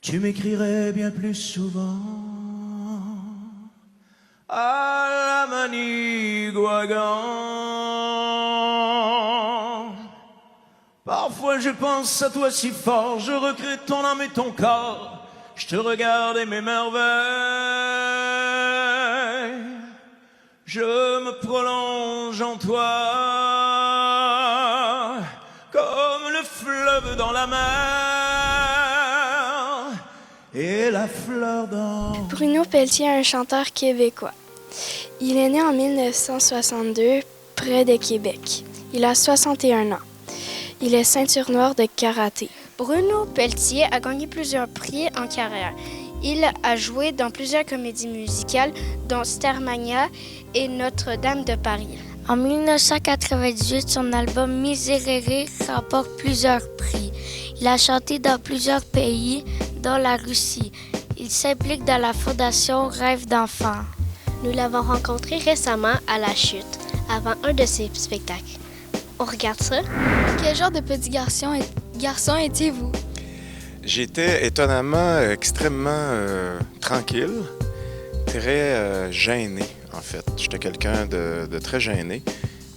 tu m'écrirais bien plus souvent à la Manigouagan. Parfois je pense à toi si fort, je recrée ton âme et ton corps, je te regarde et m'émerveille. Je me prolonge en toi comme le fleuve dans la mer et la fleur dans... Bruno Pelletier est un chanteur québécois. Il est né en 1962 près de Québec. Il a 61 ans. Il est ceinture noire de karaté. Bruno Pelletier a gagné plusieurs prix en carrière. Il a joué dans plusieurs comédies musicales, dont Starmania et Notre-Dame de Paris. En 1998, son album Miserere remporte plusieurs prix. Il a chanté dans plusieurs pays, dont la Russie. Il s'implique dans la fondation Rêve d'enfant. Nous l'avons rencontré récemment à La Chute, avant un de ses spectacles. On regarde ça? Quel genre de petit garçon étiez-vous? J'étais étonnamment extrêmement tranquille, très gêné en fait. J'étais quelqu'un de très gêné.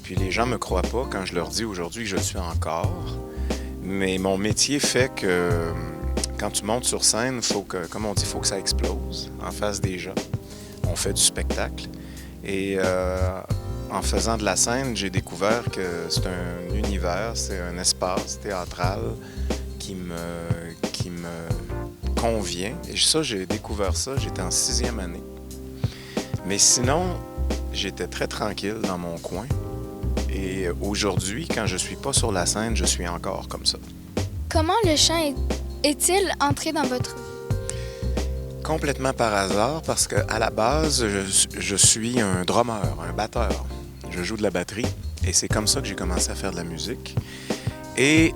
Puis les gens me croient pas quand je leur dis aujourd'hui que je le suis encore. Mais mon métier fait que quand tu montes sur scène, comme on dit, il faut que ça explose en face des gens. On fait du spectacle. Et en faisant de la scène, j'ai découvert que c'est un univers, c'est un espace théâtral qui me convient. Et ça, j'ai découvert ça, j'étais en 6e année. Mais sinon, j'étais très tranquille dans mon coin. Et aujourd'hui, quand je suis pas sur la scène, je suis encore comme ça. Comment le chant est-il entré dans votre vie? Complètement par hasard, parce qu'à la base, je suis un drummer, un batteur. Je joue de la batterie et c'est comme ça que j'ai commencé à faire de la musique. Et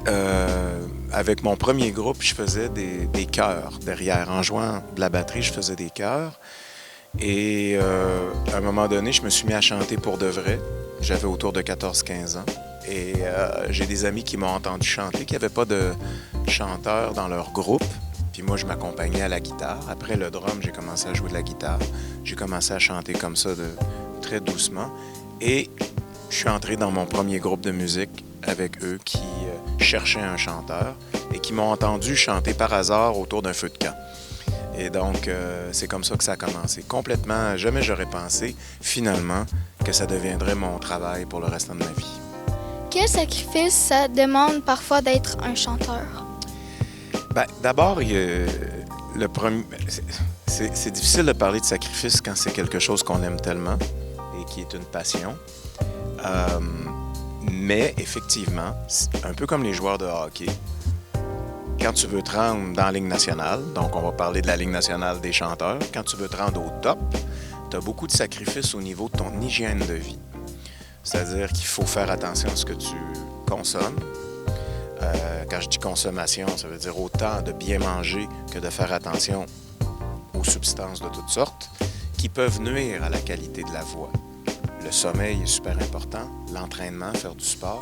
avec mon premier groupe, je faisais des chœurs derrière. En jouant de la batterie, je faisais des chœurs. Et à un moment donné, je me suis mis à chanter pour de vrai. J'avais autour de 14-15 ans. Et j'ai des amis qui m'ont entendu chanter, qui n'avaient pas de chanteur dans leur groupe. Puis moi, je m'accompagnais à la guitare. Après le drum, j'ai commencé à jouer de la guitare. J'ai commencé à chanter comme ça, très doucement. Et je suis entré dans mon premier groupe de musique avec eux qui cherchaient un chanteur et qui m'ont entendu chanter par hasard autour d'un feu de camp. Et donc, c'est comme ça que ça a commencé. Complètement, jamais j'aurais pensé, finalement, que ça deviendrait mon travail pour le restant de ma vie. Quel sacrifice ça demande parfois d'être un chanteur? Bien, d'abord, c'est difficile de parler de sacrifice quand c'est quelque chose qu'on aime tellement et qui est une passion. Mais effectivement, un peu comme les joueurs de hockey, quand tu veux te rendre dans la Ligue nationale, donc on va parler de la Ligue nationale des chanteurs, quand tu veux te rendre au top, tu as beaucoup de sacrifices au niveau de ton hygiène de vie. C'est-à-dire qu'il faut faire attention à ce que tu consommes. Quand je dis consommation, ça veut dire autant de bien manger que de faire attention aux substances de toutes sortes qui peuvent nuire à la qualité de la voix. Le sommeil est super important, l'entraînement, faire du sport.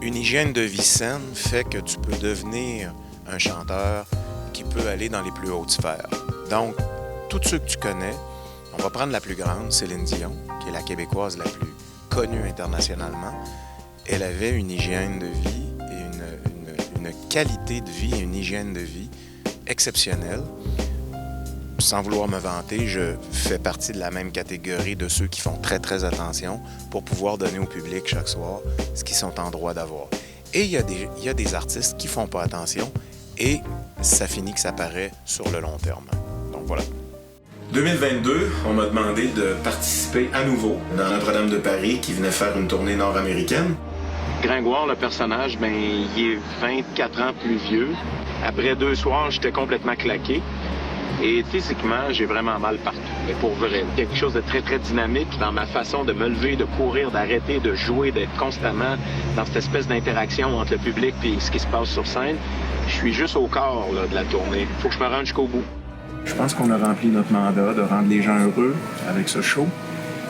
Une hygiène de vie saine fait que tu peux devenir un chanteur qui peut aller dans les plus hautes sphères. Donc, tous ceux que tu connais, on va prendre la plus grande, Céline Dion, qui est la Québécoise la plus connue internationalement. Elle avait une hygiène de vie et une qualité de vie et une hygiène de vie exceptionnelle. Sans vouloir me vanter, je fais partie de la même catégorie de ceux qui font très, très attention pour pouvoir donner au public chaque soir ce qu'ils sont en droit d'avoir. Et il y a des artistes qui font pas attention et ça finit que ça paraît sur le long terme. Donc voilà. 2022, on m'a demandé de participer à nouveau dans Notre-Dame de Paris qui venait faire une tournée nord-américaine. Gringoire, le personnage, il est 24 ans plus vieux. Après 2 soirs, j'étais complètement claqué. Et physiquement, j'ai vraiment mal partout. Mais pour vrai, quelque chose de très, très dynamique dans ma façon de me lever, de courir, d'arrêter, de jouer, d'être constamment dans cette espèce d'interaction entre le public et ce qui se passe sur scène. Je suis juste au corps là, de la tournée. Il faut que je me rende jusqu'au bout. Je pense qu'on a rempli notre mandat de rendre les gens heureux avec ce show.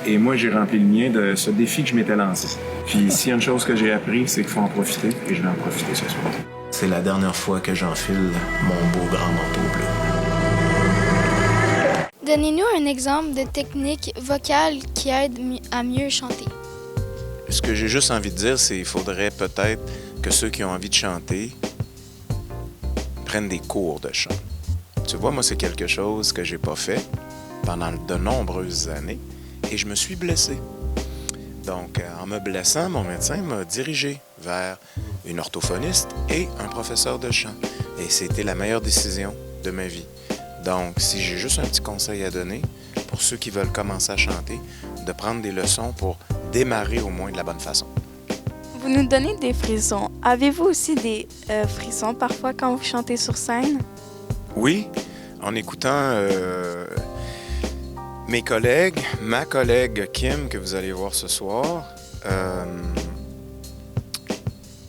Et moi, j'ai rempli le mien de ce défi que je m'étais lancé. Puis s'il y a une chose que j'ai appris, c'est qu'il faut en profiter. Et je vais en profiter ce soir. C'est la dernière fois que j'enfile mon beau grand manteau bleu. Donnez-nous un exemple de technique vocale qui aide à mieux chanter. Ce que j'ai juste envie de dire, c'est qu'il faudrait peut-être que ceux qui ont envie de chanter prennent des cours de chant. Tu vois, moi, c'est quelque chose que j'ai pas fait pendant de nombreuses années et je me suis blessé. Donc, en me blessant, mon médecin m'a dirigé vers une orthophoniste et un professeur de chant. Et c'était la meilleure décision de ma vie. Donc, si j'ai juste un petit conseil à donner pour ceux qui veulent commencer à chanter, de prendre des leçons pour démarrer au moins de la bonne façon. Vous nous donnez des frissons. Avez-vous aussi des frissons parfois quand vous chantez sur scène? Oui, en écoutant mes collègues, ma collègue Kim, que vous allez voir ce soir,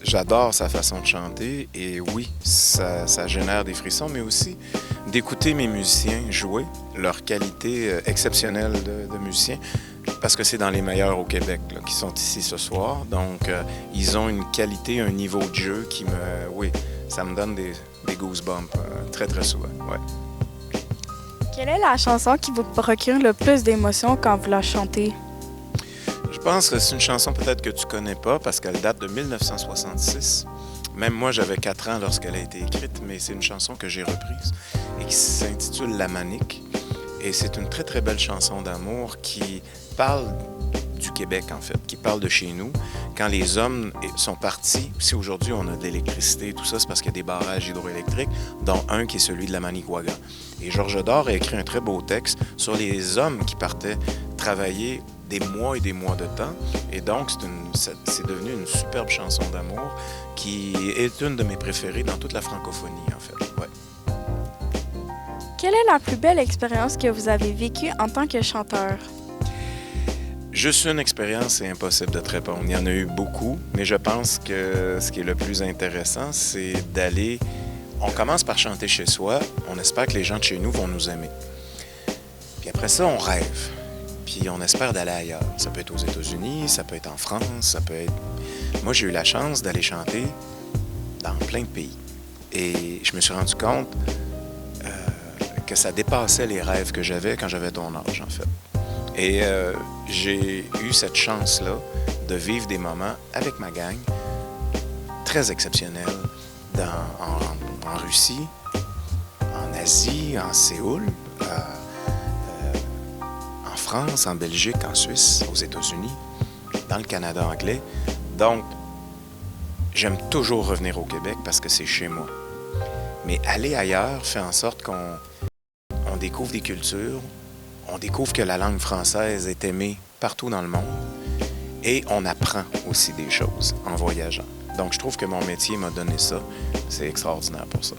j'adore sa façon de chanter et oui, ça génère des frissons, mais aussi d'écouter mes musiciens jouer, leur qualité exceptionnelle de musiciens, parce que c'est dans les meilleurs au Québec là, qui sont ici ce soir. Donc, ils ont une qualité, un niveau de jeu qui me... Oui, ça me donne des goosebumps très, très souvent, ouais. Quelle est la chanson qui vous procure le plus d'émotions quand vous la chantez? Je pense que c'est une chanson peut-être que tu connais pas parce qu'elle date de 1966. Même moi, j'avais 4 ans lorsqu'elle a été écrite, mais c'est une chanson que j'ai reprise et qui s'intitule La Manique. Et c'est une très, très belle chanson d'amour qui parle du Québec, en fait, qui parle de chez nous. Quand les hommes sont partis, si aujourd'hui on a de l'électricité et tout ça, c'est parce qu'il y a des barrages hydroélectriques, dont un qui est celui de la Manicouagan. Et Georges Dord a écrit un très beau texte sur les hommes qui partaient travailler des mois et des mois de temps. Et donc, c'est devenu une superbe chanson d'amour qui est une de mes préférées dans toute la francophonie, en fait. Ouais. Quelle est la plus belle expérience que vous avez vécue en tant que chanteur? Juste une expérience, c'est impossible de te répondre. Il y en a eu beaucoup, mais je pense que ce qui est le plus intéressant, c'est d'aller... On commence par chanter chez soi, on espère que les gens de chez nous vont nous aimer. Puis après ça, on rêve. Puis on espère d'aller ailleurs. Ça peut être aux États-Unis, ça peut être en France, ça peut être... Moi, j'ai eu la chance d'aller chanter dans plein de pays. Et je me suis rendu compte que ça dépassait les rêves que j'avais quand j'avais ton âge, en fait. Et j'ai eu cette chance-là de vivre des moments avec ma gang très exceptionnels en Russie, en Asie, en Séoul, en France, en Belgique, en Suisse, aux États-Unis, dans le Canada anglais. Donc, j'aime toujours revenir au Québec parce que c'est chez moi. Mais aller ailleurs fait en sorte qu'on découvre des cultures, on découvre que la langue française est aimée partout dans le monde et on apprend aussi des choses en voyageant. Donc, je trouve que mon métier m'a donné ça. C'est extraordinaire pour ça.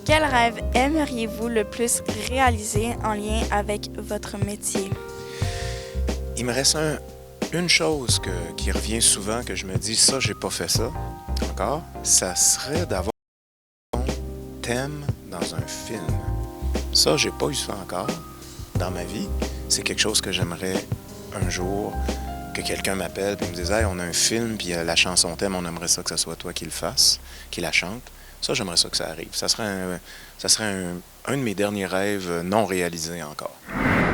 Quel rêve aimeriez-vous le plus réaliser en lien avec votre métier? Il me reste une chose qui revient souvent, que je me dis, ça, j'ai pas fait ça encore. Ça serait d'avoir un thème dans un film. Ça, j'ai pas eu ça encore dans ma vie. C'est quelque chose que j'aimerais un jour que quelqu'un m'appelle et me dise « Hey, on a un film, puis la chanson thème, on aimerait ça que ce soit toi qui le fasse, qui la chante. » Ça, j'aimerais ça que ça arrive. Ça serait un de mes derniers rêves non réalisés encore.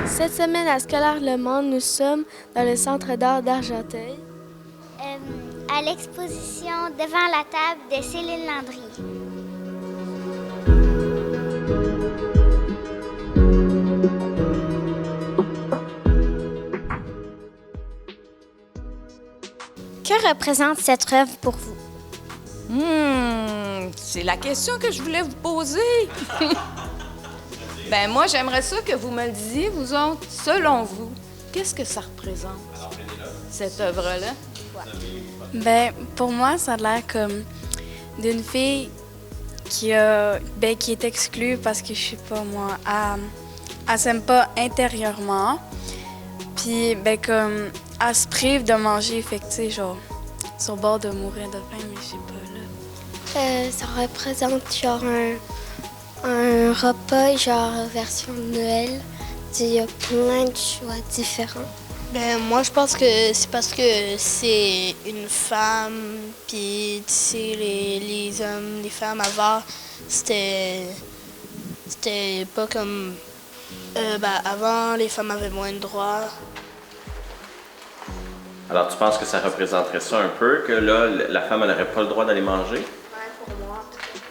Cette semaine à Scolaire Le Monde, nous sommes dans le Centre d'art d'Argenteuil. À l'exposition Devant la table de Céline Landry. Que représente cette œuvre pour vous? C'est la question que je voulais vous poser. Ben moi, j'aimerais ça que vous me le disiez, vous autres, selon vous, qu'est-ce que ça représente, cette œuvre-là? Ben, pour moi, ça a l'air comme d'une fille qui est exclue parce que, je sais pas moi, elle s'aime pas intérieurement. Puis, ben, comme, elle se prive de manger, fait que, tu sais, genre, sur le bord de mourir de faim, mais je sais pas, là. Ça représente genre un repas, genre version de Noël. Il y a plein de choix différents. Ben moi je pense que c'est parce que c'est une femme, puis tu sais les hommes, les femmes avant c'était pas comme avant les femmes avaient moins de droits. Alors tu penses que ça représenterait ça un peu, que là la femme elle n'aurait pas le droit d'aller manger? Ouais, pour moi.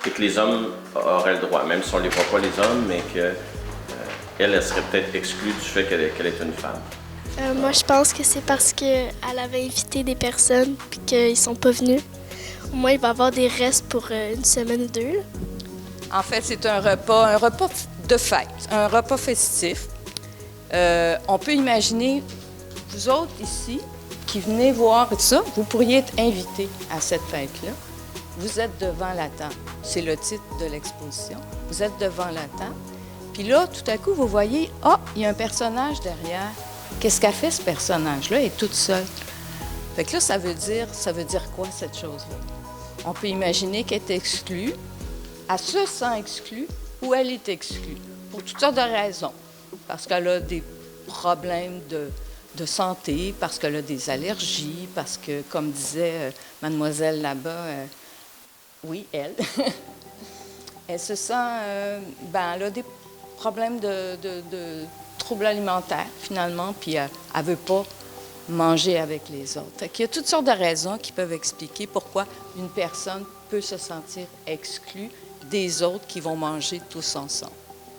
Et que les hommes auraient le droit, même si on les voit pas les hommes, mais que elle serait peut-être exclue du fait qu'elle est une femme. Moi, je pense que c'est parce qu'elle avait invité des personnes puis qu'ils sont pas venus. Au moins, il va y avoir des restes pour une semaine ou deux. Là. En fait, c'est un repas de fête, un repas festif. On peut imaginer, vous autres ici, qui venez voir ça, vous pourriez être invités à cette fête-là. Vous êtes devant la table. C'est le titre de l'exposition. Vous êtes devant la table. Puis là, tout à coup, vous voyez, il y a un personnage derrière. Qu'est-ce qu'a fait ce personnage-là? Elle est toute seule. Fait que là, ça veut dire quoi, cette chose-là? On peut imaginer qu'elle est exclue, elle se sent exclue ou elle est exclue, pour toutes sortes de raisons. Parce qu'elle a des problèmes de santé, parce qu'elle a des allergies, parce que, comme disait mademoiselle là-bas, oui, elle, elle se sent, elle a des problèmes de troubles alimentaires, finalement, puis elle ne veut pas manger avec les autres. Il y a toutes sortes de raisons qui peuvent expliquer pourquoi une personne peut se sentir exclue des autres qui vont manger tous ensemble,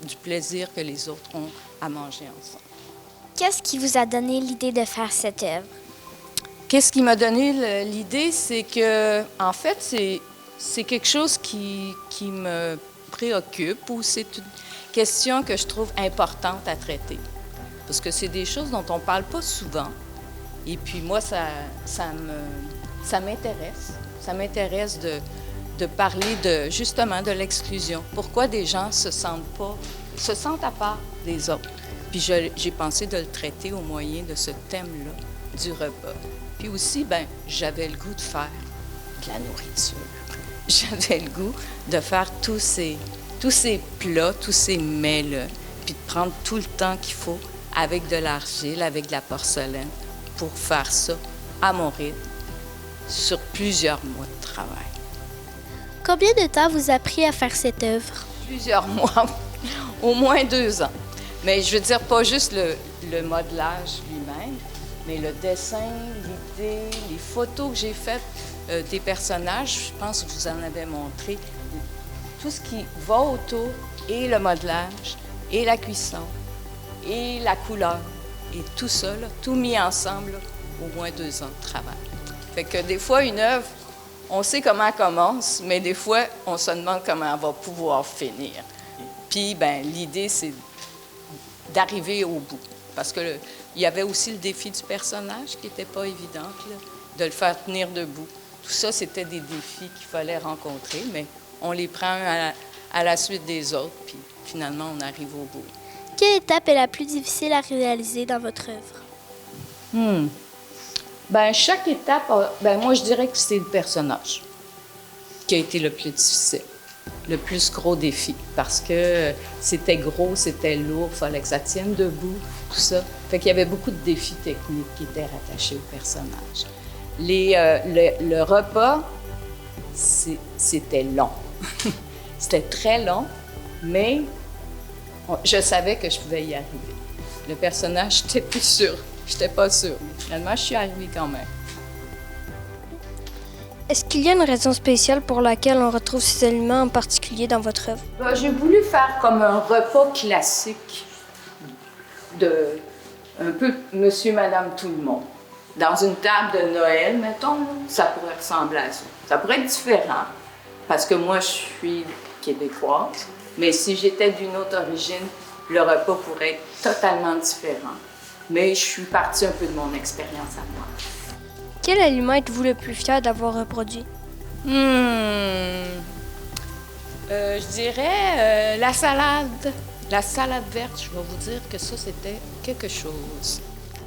du plaisir que les autres ont à manger ensemble. Qu'est-ce qui vous a donné l'idée de faire cette œuvre? Qu'est-ce qui m'a donné l'idée? C'est que, en fait, c'est quelque chose qui me préoccupe ou c'est une question que je trouve importante à traiter. Parce que c'est des choses dont on ne parle pas souvent. Et puis moi, ça m'intéresse. Ça m'intéresse de parler justement de l'exclusion. Pourquoi des gens se sentent à part des autres. Puis j'ai pensé de le traiter au moyen de ce thème-là du repas. Puis aussi, j'avais le goût de faire de la nourriture. J'avais le goût de faire tous ces plats, tous ces mets-là, puis de prendre tout le temps qu'il faut avec de l'argile, avec de la porcelaine, pour faire ça à mon rythme, sur plusieurs mois de travail. Combien de temps vous a pris à faire cette œuvre? Plusieurs mois, au moins 2 ans. Mais je veux dire, pas juste le modelage lui-même, mais le dessin, l'idée, les photos que j'ai faites des personnages, je pense que je vous en avais montré, tout ce qui va autour, et le modelage, et la cuisson, et la couleur, et tout ça, là, tout mis ensemble, là, au moins 2 ans de travail. Fait que des fois, une œuvre, on sait comment elle commence, mais des fois, on se demande comment elle va pouvoir finir. Puis, l'idée, c'est d'arriver au bout. Parce qu'il y avait aussi le défi du personnage qui n'était pas évident, là, de le faire tenir debout. Tout ça, c'était des défis qu'il fallait rencontrer, mais on les prend à la suite des autres, puis finalement, on arrive au bout. Quelle étape est la plus difficile à réaliser dans votre œuvre? Chaque étape, moi, je dirais que c'est le personnage qui a été le plus difficile, le plus gros défi, parce que c'était gros, c'était lourd, il fallait que ça tienne debout, tout ça. Fait qu'il y avait beaucoup de défis techniques qui étaient rattachés au personnage. Le repas, c'était long. C'était très long, mais je savais que je pouvais y arriver. Le personnage, j'étais plus sûre. J'étais pas sûre. Finalement, je suis arrivée quand même. Est-ce qu'il y a une raison spéciale pour laquelle on retrouve ces aliments en particulier dans votre œuvre? J'ai voulu faire comme un repas classique de un peu monsieur, madame, tout le monde. Dans une table de Noël, mettons, ça pourrait ressembler à ça. Ça pourrait être différent, parce que moi, je suis québécoise, mais si j'étais d'une autre origine, le repas pourrait être totalement différent. Mais je suis partie un peu de mon expérience à moi. Quel aliment êtes-vous le plus fier d'avoir reproduit? Je dirais la salade. La salade verte, je vais vous dire que ça, c'était quelque chose.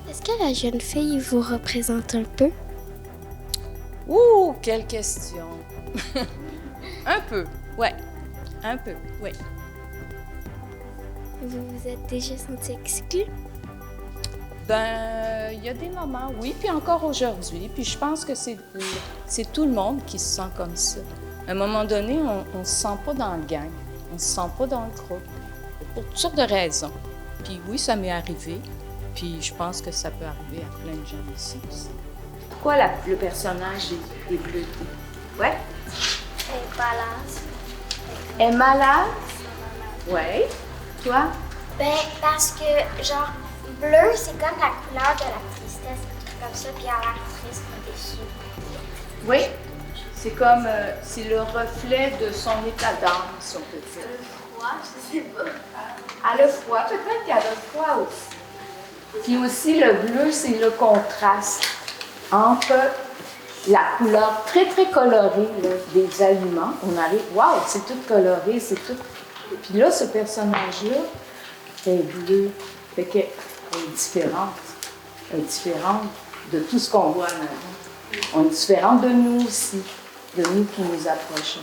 Est-ce que la jeune fille vous représente un peu? Ouh, quelle question! Un peu, ouais. Un peu, oui. Vous vous êtes déjà senti exclue? Ben, il y a des moments, oui, puis encore aujourd'hui. Puis je pense que c'est tout le monde qui se sent comme ça. À un moment donné, on ne se sent pas dans le gang, on ne se sent pas dans le groupe, pour toutes sortes de raisons. Puis oui, ça m'est arrivé, puis je pense que ça peut arriver à plein de gens ici aussi. Pourquoi le personnage est bleuté? Ouais? Elle est balance. Elle est malade? Oui. Toi? Ben, parce que, genre, bleu, c'est comme la couleur de la tristesse, comme ça, puis elle a l'air triste, déçue. Oui. C'est comme, c'est le reflet de son état d'âme, si on peut dire. Le froid, je sais pas. Elle a froid, peut-être qu'elle a froid aussi. Puis aussi, le bleu, c'est le contraste entre la couleur très, très colorée là, des aliments. On arrive, waouh, c'est tout coloré, c'est tout. Puis là, ce personnage-là est bleu. Fait qu'elle est différente. Elle est différente de tout ce qu'on voit en avant. On est différente de nous aussi, de nous qui nous approchons.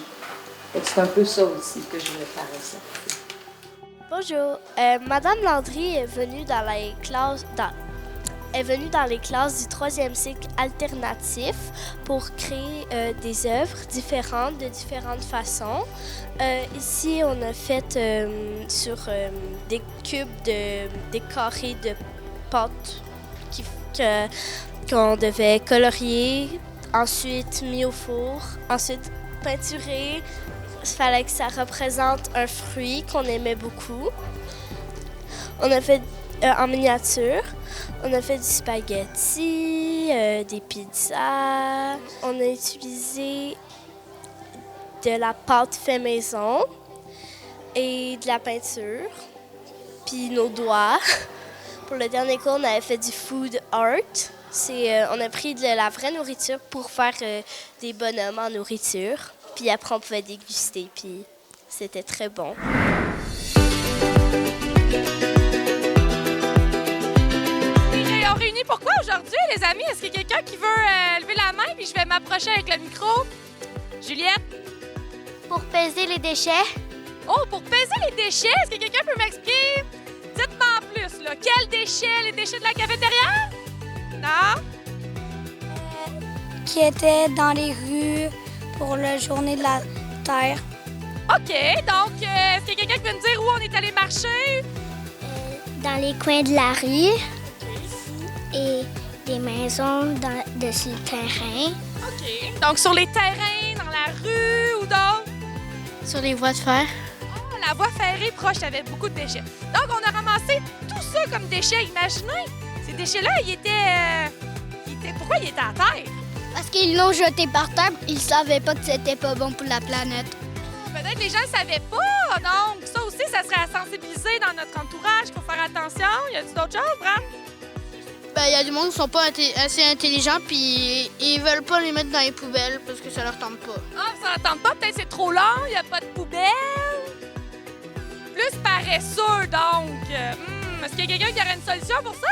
Fait que c'est un peu ça aussi que je vais faire ça. Bonjour. Madame Landry est venue dans les classes du 3e cycle alternatif pour créer des œuvres différentes de différentes façons. Ici, on a fait sur des cubes, des carrés de pâte qu'on devait colorier, ensuite mis au four, ensuite peinturer. Il fallait que ça représente un fruit qu'on aimait beaucoup. On a fait en miniature. On a fait du spaghetti, des pizzas. On a utilisé de la pâte fait maison et de la peinture, puis nos doigts. Pour le dernier cours, on avait fait du food art. On a pris de la vraie nourriture pour faire des bonhommes en nourriture. Puis après, on pouvait déguster, puis c'était très bon. On réunit pourquoi aujourd'hui, les amis? Est-ce qu'il y a quelqu'un qui veut lever la main? Puis je vais m'approcher avec le micro. Juliette? Pour peser les déchets. Oh, pour peser les déchets? Est-ce que quelqu'un peut m'expliquer? Dites-moi en plus, là. Quels déchets? Les déchets de la cafétéria? Non? Qui étaient dans les rues pour la journée de la Terre. OK, donc, est-ce qu'il y a quelqu'un qui peut me dire où on est allé marcher? Dans les coins de la rue. Et des maisons sur le terrain. OK. Donc, sur les terrains, dans la rue ou donc? Sur les voies de fer. Oh, la voie ferrée proche avait beaucoup de déchets. Donc, on a ramassé tout ça comme déchets. Imaginez, ces déchets-là, ils étaient... Pourquoi ils étaient à terre? Parce qu'ils l'ont jeté par terre, ils savaient pas que c'était pas bon pour la planète. Peut-être que les gens ne savaient pas. Donc, ça aussi, ça serait à sensibiliser dans notre entourage. Il faut faire attention. Y a-t-il d'autres choses, Bram? Ben, il y a du monde qui sont pas assez intelligents, puis ils veulent pas les mettre dans les poubelles parce que ça leur tente pas. Ah, ça leur tente pas? Peut-être c'est trop long, il n'y a pas de poubelle. Plus paresseux, donc. Est-ce qu'il y a quelqu'un qui aurait une solution pour ça?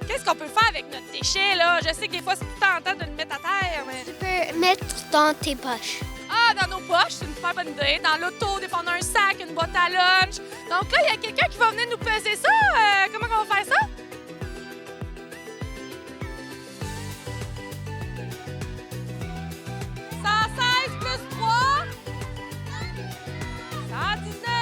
Qu'est-ce qu'on peut faire avec notre déchet, là? Je sais que des fois, c'est plus tentant de le mettre à terre, mais... Tu peux mettre dans tes poches. Ah, dans nos poches, c'est une super bonne idée. Dans l'auto, des fois, on a un sac, une boîte à lunch. Donc là, il y a quelqu'un qui va venir nous peser ça. Comment on va faire ça? Plus 3. 119.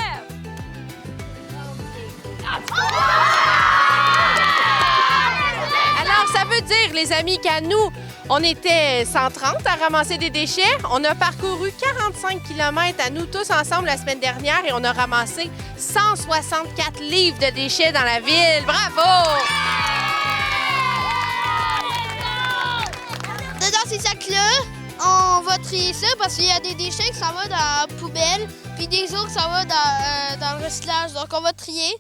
Alors, ça veut dire, les amis, qu'à nous, on était 130 à ramasser des déchets. On a parcouru 45 km à nous tous ensemble la semaine dernière et on a ramassé 164 livres de déchets dans la ville. Bravo! Dans ces sacs-là, on va trier ça parce qu'il y a des déchets qui s'en vont dans la poubelle, puis des autres qui s'en vont dans le recyclage. Donc, on va trier.